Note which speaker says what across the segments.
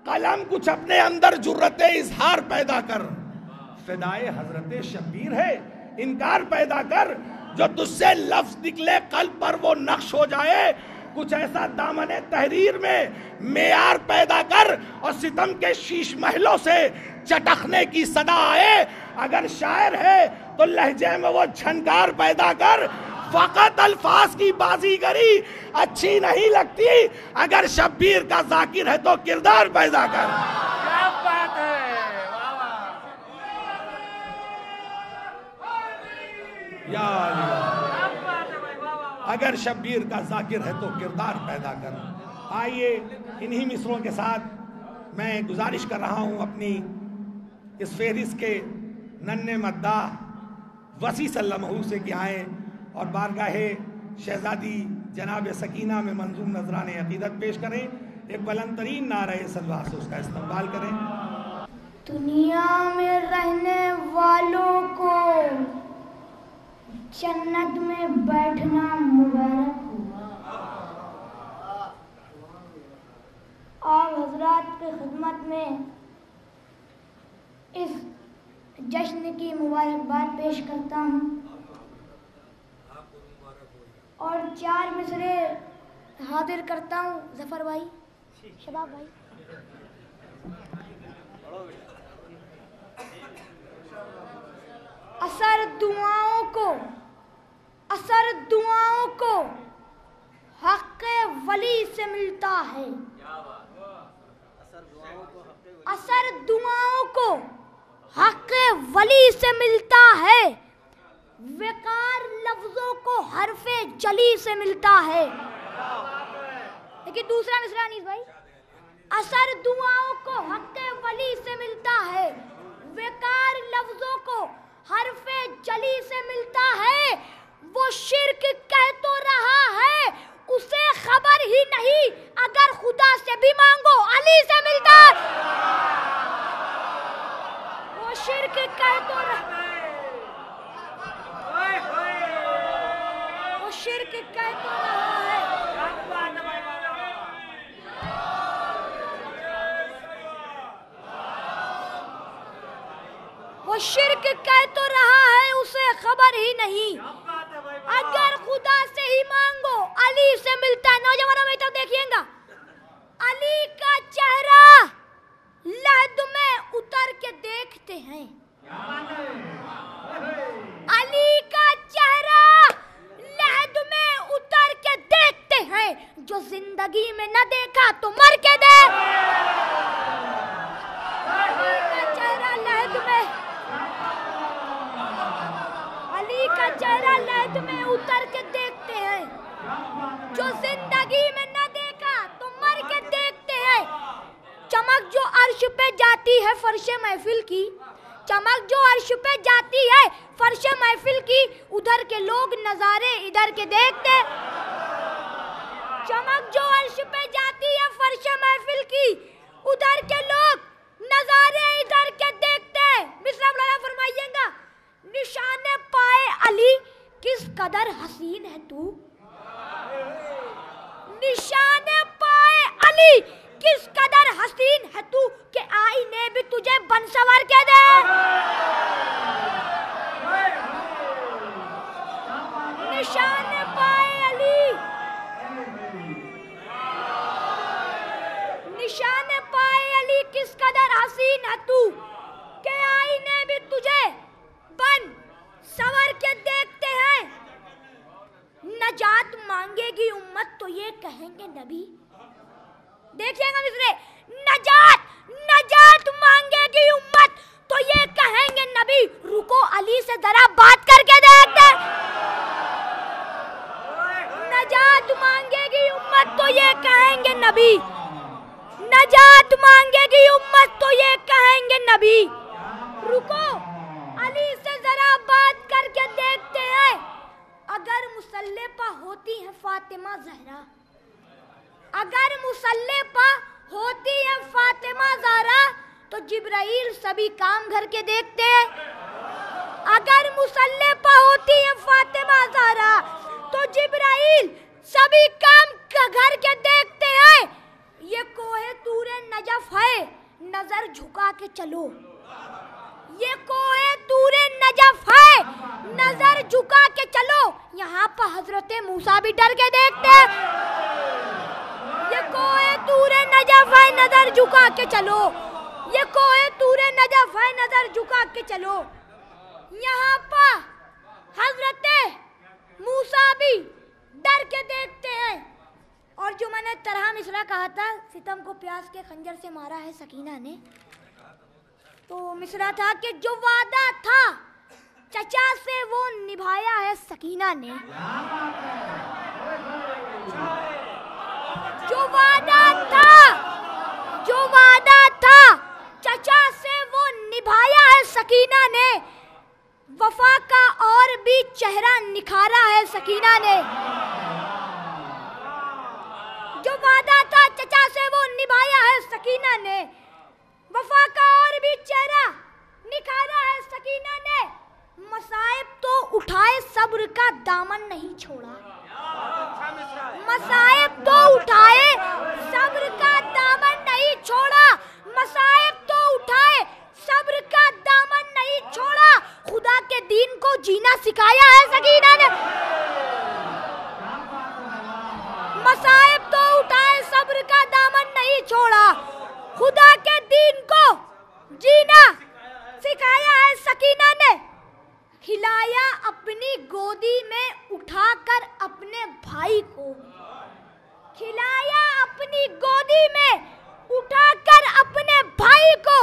Speaker 1: कलम कुछ अपने अंदर जुर्रते इजहार पैदा कर, फिदाए हजरत शब्बीर है इनकार पैदा कर, जो तुझसे लफ्ज निकले कल्ब पर वो नक्श हो जाए, कुछ ऐसा दामने तहरीर में मेयार पैदा कर और सितम के शीश महलों से चटकने की सदा आए। अगर शायर है तो लहजे में वो झनकार पैदा कर, फकत अल्फाज की बाजीगरी अच्छी नहीं लगती, अगर शब्बीर का जाकिर है तो किरदार पैदा कर।
Speaker 2: क्या बात है,
Speaker 1: या अगर शब्बीर का जाकिर है तो किरदार पैदा कर। आइए इन्हीं मिसरों के साथ मैं गुजारिश कर रहा हूं अपनी इस फेरिस्त के नन्हे मद्दाह वसी सल्लमहू से कि आए और बारगाहे शहजादी जनाब सकीना में मंजूम नजराने अकीदत पेश करें, एक बुलंद तरीन नारे सलवा से उसका इस्तेमाल करें।
Speaker 3: दुनिया में रहने वालों को जन्नत में बैठना मुबारक हो। आप हजरात की खिदमत में इस जश्न की मुबारकबाद पेश करता हूँ और 4 मिसरे हाजिर करता हूँ। जफर भाई, शबाब भाई। असर दुआओं को हक़ वली से मिलता है, असर दुआओं को हक़ वली से मिलता है, वेकार लफ्जों को हरफे जली से मिलता है। देखिए दूसरा मिसरा अनीस भाई, असर दुआओं को हक़ वली से मिलता है, वेकार लफ्जों को हरफे जली से मिलता है, वो शिर्क कह तो रहा है उसे खबर ही नहीं, अगर खुदा से भी मांगो अली से मिलता है। वो शिर्क कह तो रहा है, वो शिर्क कह तो रहा है, वो शिर्क कह तो रहा है उसे खबर ही नहीं, अगर खुदा से ही मांगो अली से मिलता है। नौजवानों में तो देखिएगा, अली का चेहरा लहद में उतर के देखते हैं, अली का चेहरा लहद में उतर के देखते हैं, जो जिंदगी में न देखा तो मर के दे। अली का चेहरा लहद में, अली का चेहरा लहद में उतर के देखते हैं, जो जिंदगी में न देखा तो मर के देखते हैं। चमक जो अर्श पे जाती है फर्शे महफिल की, चमक जो अर्श पे जाती है फर्शे महफिल की, उधर के लोग नजारे इधर के देखते। चमक जो अर्श पे जाती है फर्शे महफिल की, उधर के लोग नजारे इधर के देखते। मिसरा बुलाया फरमाइएगा, निशाने पाए अली किस कदर हसीन है तू, निशाने पाए अली किस कदर हसीन है तू, कि आईने भी तुझे बन सवर के दे। निशाने पाए अली, निशाने पाए अली किस कदर हसीन है तू, कि आईने भी तुझे बन सवर के देखते हैं। नजात मांगेगी उम्मत तो ये कहेंगे नबी। देखिएगा मिसरे, नजात नजात मांगेगी उम्मत तो ये कहेंगे नबी। रुको अली से जरा बात करके देखते। नजात मांगेगी उम्मत तो ये कहेंगे नबी, नजात मांगेगी उम्मत तो ये कहेंगे नबी। रुको अली से जरा बात करके देखते हैं। अगर मुसल्ले पर होती है फातिमा ज़हरा, अगर मुसल्ले पर होती है फातिमा ज़हरा, तो जिब्राइल सभी काम घर के देखते हैं। अगर मुसल्ले पर होती है फातिमा ज़हरा, तो जिब्राइल सभी काम घर के देखते हैं। ये कोहे तूरे नजफ है, नजर झुका के चलो। ये कोहे तूरे नजफ है, नजर झुका के चलो। यहाँ पर हजरत मूसा भी डर के देखते हैं। ये कोहे तूरे नजफ है, नजर झुका के चलो। ये कोहे तूरे नजफ है, नजर झुका के चलो। यहाँ पर हजरत मूसा भी डर के देखते हैं। और जो मैंने तरह मिसरा कहा था, सितम को प्यास के खंजर से मारा है सकीना ने, तो मिसरा था कि जो वादा था चचा से वो निभाया है सकीना ने। जो वादा था चचा से वो निभाया है सकीना ने। वफा का और भी चेहरा निखारा है सकीना ने। जो वादा था चचा से वो निभाया है सकीना ने। वफा का और भी चेहरा निखारा है सकीना ने। मसाइब तो उठाए, सब्र का दामन नहीं छोड़ा। मसाइब तो उठाए, सब्र का दामन नहीं छोड़ा। मसाइब तो उठाए, सब्र का दामन नहीं छोड़ा। खुदा के दीन को जीना सिखाया है सकीना ने। मसाइब तो उठाए, सब्र का दामन नहीं छोड़ा। खुदा के दीन को जीना सिखाया है सकीना ने। खिलाया अपनी गोदी में उठाकर अपने भाई को। खिलाया अपनी गोदी में उठाकर अपने भाई को।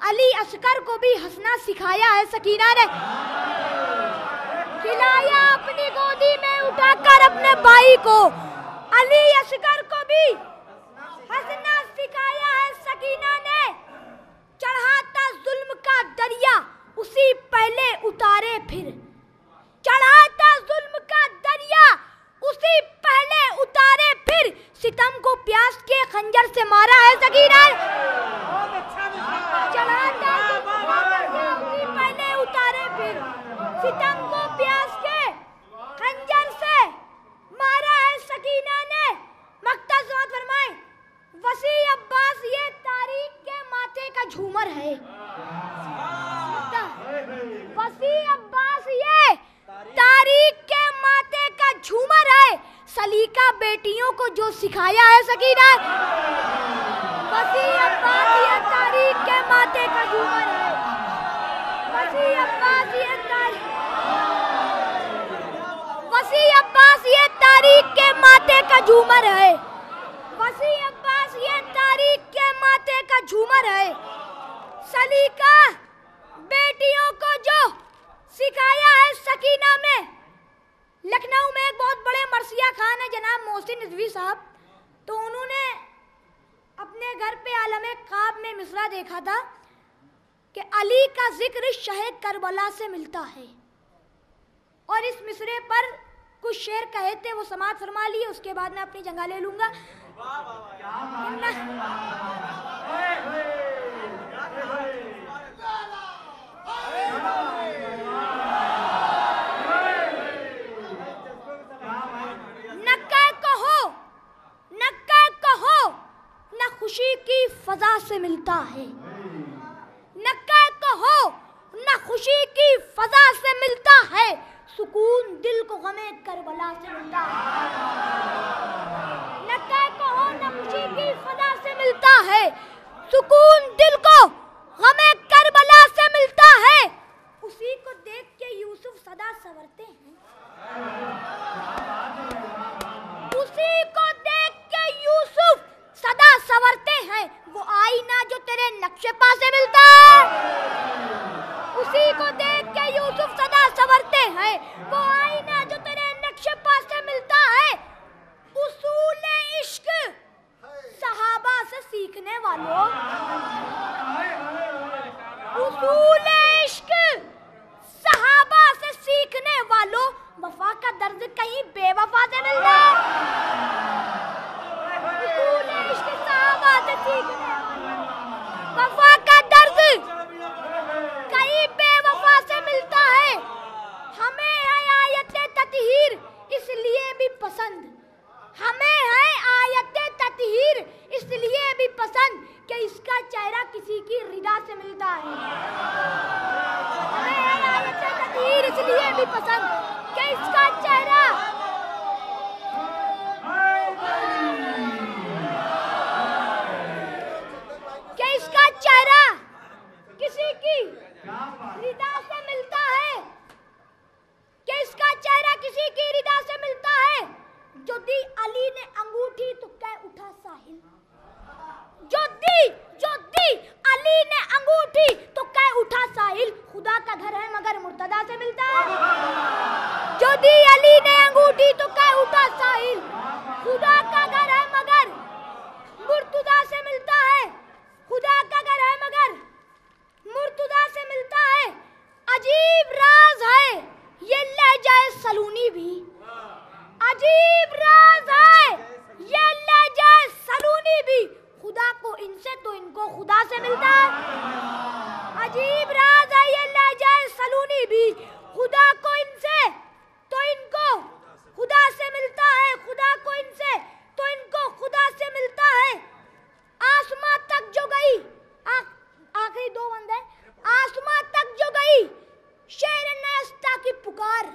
Speaker 3: अली असगर को भी हंसना सिखाया है सकीना ने। खिलाया अपनी गोदी में उठाकर अपने भाई को। अली असगर को भी हंसना सिखाया है सकीना ने। चढ़ाता जुल्म का दरिया उसी पहले उतारे फिर। चढ़ाता जुल्म का दरिया उसी पहले उतारे फिर। सितम को प्यास के खंजर से मारा है सकीना ने। चढ़ाता जुल्म का दरिया उसी पहले उतारे फिर। सितम को प्यास के खंजर से मारा है सकीना ने। मक्ता समात फरमाए, वसी अब्बास ये तारीख के माथे का झूमर है। वसी अब्बास ये तारीख के माथे का झूमर है। सलीका बेटियों को जो सिखाया है सकीना। वसी अब्बास ये तारीख के माथे का झूमर है। वसी अब्बास ये तारीख के माथे का झूमर है। वसी अब्बास ये तारीख के माथे का झूमर है। सलीका बेटियों को जो सिखाया है सकीना में। लखनऊ में एक बहुत बड़े मरसिया खान है जनाब मोहसिन रिजवी साहब, तो उन्होंने अपने घर पे आलमे ख्वाब में मिसरा देखा था कि अली का जिक्र शहे करबला से मिलता है। और इस मिसरे पर कुछ शेर कहे थे, वो समाअत फरमा लिए, उसके बाद मैं अपनी जगह ले लूंगा। कहो न खुशी की फजा से मिलता है। नक्का कहो न खुशी की फजा से मिलता है। सुकून दिल को गमे करबला से मिलता है। नक्का कहो न खुशी की फजा से मिलता है। सुकून दिल को गमे करबला से मिलता है। उसी को देख के यूसुफ सदा संवरते हैं। उसी को देख के यूसुफ सदा संवरते हैं। वो आईना जो तेरे नक्शे पा से मिलता है। उसी को देख के यूसुफ सदा संवरते हैं। वो आईना जो तेरे नक्शे पा से मिलता है। उसूल इश्क सहाबा से सीखने वालों। उसूल इश्क सहाबा से सीखने वालों। वफा का दर्द कहीं बेवफा से मिलता है। उसूल इश्क सहाबा से सीखने वालों। वफा का दर्द कहीं बेवफा से मिलता है। हमें है आयते ततहीर इसलिए भी पसंद। हमें है आयते ततहीर इसलिए भी पसंद कि कि इसका चेहरा किसी की रिदा से मिलता है। हमें ये आयत तकदीर इसलिए भी पसंद कि इसका चेहरा किसी की रिदा से मिलता है, कि इसका चेहरा किसी की रिदा से मिलता है। जो दी अली ने अंगूठी तो कह उठा साहिल, जो दी अली ने अंगूठी तो कह उठा साहिल। खुदा का घर है मगर मुर्तदा से मिलता है। जो दी अली ने अंगूठी तो कह उठा साहिल, खुदा का घर है मगर मुर्तदा से मिलता है। खुदा का घर है मगर मुर्तदा से मिलता है। अजीब राज है ये लहजा सलूनी भी, अजीब राज है ये लहजा सलूनी भी। खुदा को इनसे तो इनको खुदा से मिलता है। अजीब राज है ये लहजा सलूनी भी, खुदा को इनसे तो इनको खुदा से मिलता है। खुदा को इनसे तो इनको खुदा से मिलता है। आसमां तक जो गई, आखिरी दो बंद है। आसमां तक जो गई शेर नयस्ता की पुकार,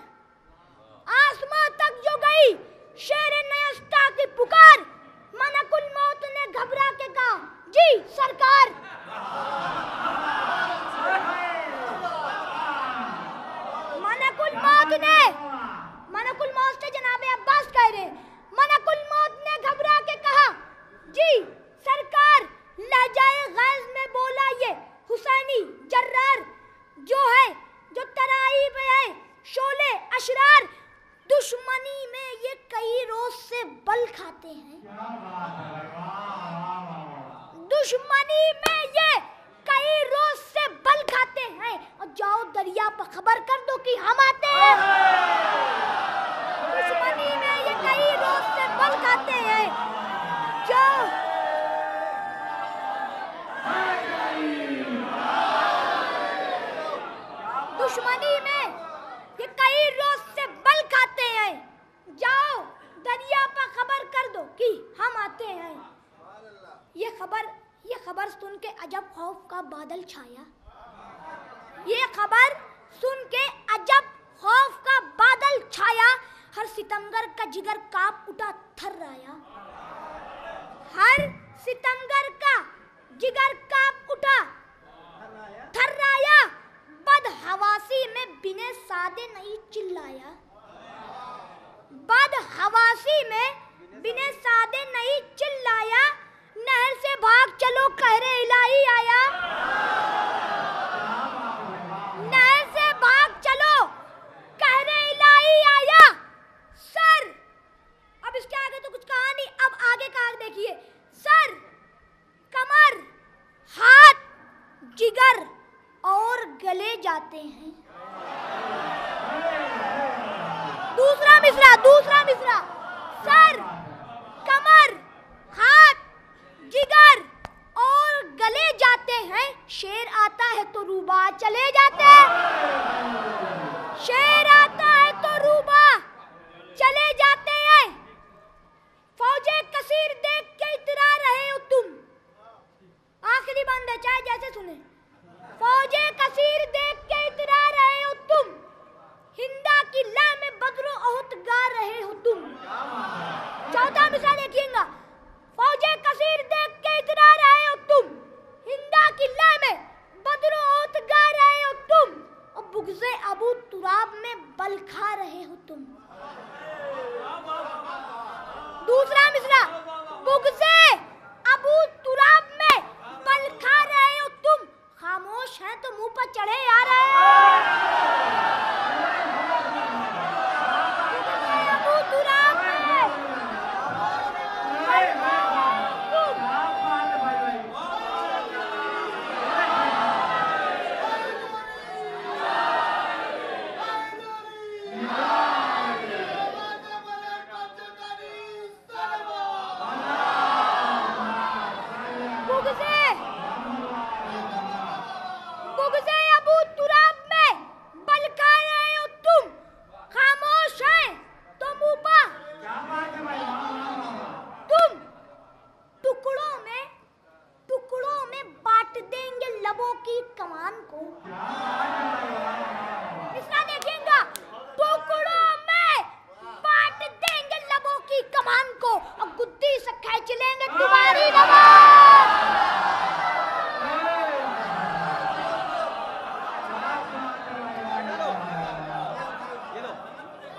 Speaker 3: आसमां तक जो गई शेर नयस्ता की पुकार। मलकुल मौत ने घबरा के कहा जी सरकार। मलकुल मौत से जनाबे अब्बास कह रहे, मलकुल मौत ने घबरा के कहा जी सरकार। लहजाए गैज़ में बोला ये हुसैनी जर्रार जो है, जो तराई में है शोले अशरार। दुश्मनी में ये कई रोज से बल खाते हैं, दुश्मनी में ये कई रोज से बल खाते हैं। और जाओ दरिया पर खबर कर दो कि हम आते हैं। दुश्मनी में ये कई रोज से बल खाते हैं। जाओ दुश्मनी में ये कई रोज से बल खाते हैं। जाओ दरिया पर खबर कर दो कि हम आते हैं। ये खबर सुन के अजब खौफ का बादल छाया। ये खबर सुन के अजब खौफ का बादल छाया। हर सितमगर का जिगर कांप उठा थर्राया, हर सितमगर का जिगर कांप उठा थर्राया। बदहवासी में बिने सादे नहीं चिल्लाया, बदहवासी में बिने सादे नहीं चिल्लाया। नहर से भाग चलो कहरे इलाही आया, नहर से भाग चलो कहरे इलाही आया। सर अब इसके आगे तो कुछ कहा नहीं, अब आगे का आगे देखिए। सर, कमर, हाथ, जिगर और गले जाते हैं। दूसरा मिसरा। सर, कमर, हाथ, जिगर और गले जाते हैं। शेर आता है तो रूबा चले जाते हैं, शेर आता है तो रूबा चले जाते हैं। फौजे कसीर देख के इतरा रहे हो तुम। आखिरी बंद है, चाहे जैसे सुने। फौजे कसीर देख के इतरा रहे हो तुम, हिंदा की ला में बदरो ओहद गा रहे हो तुम। चौथा मिसाल देखिएगा। फौजे कसीर देख के इतरा रहे हो तुम, हिंदा की ला में बदरो ओहद गा रहे हो तुम। और बुग़्ज़े अबू तुराब में बल खा रहे हो तुम। दूसरा मिसरा। बुग़्ज़े अबू तुराब में बल खा रहे हो तुम, खामोश हैं तो मुंह पर चढ़े आ रहे अबू तुराब में बुग़्ज़े अबू की कमान को। इसना देखेंगे टुकड़ों में बांट देंगे लबों की कमान को और गुद्दी से खींच लेंगे तुम्हारी नमाज।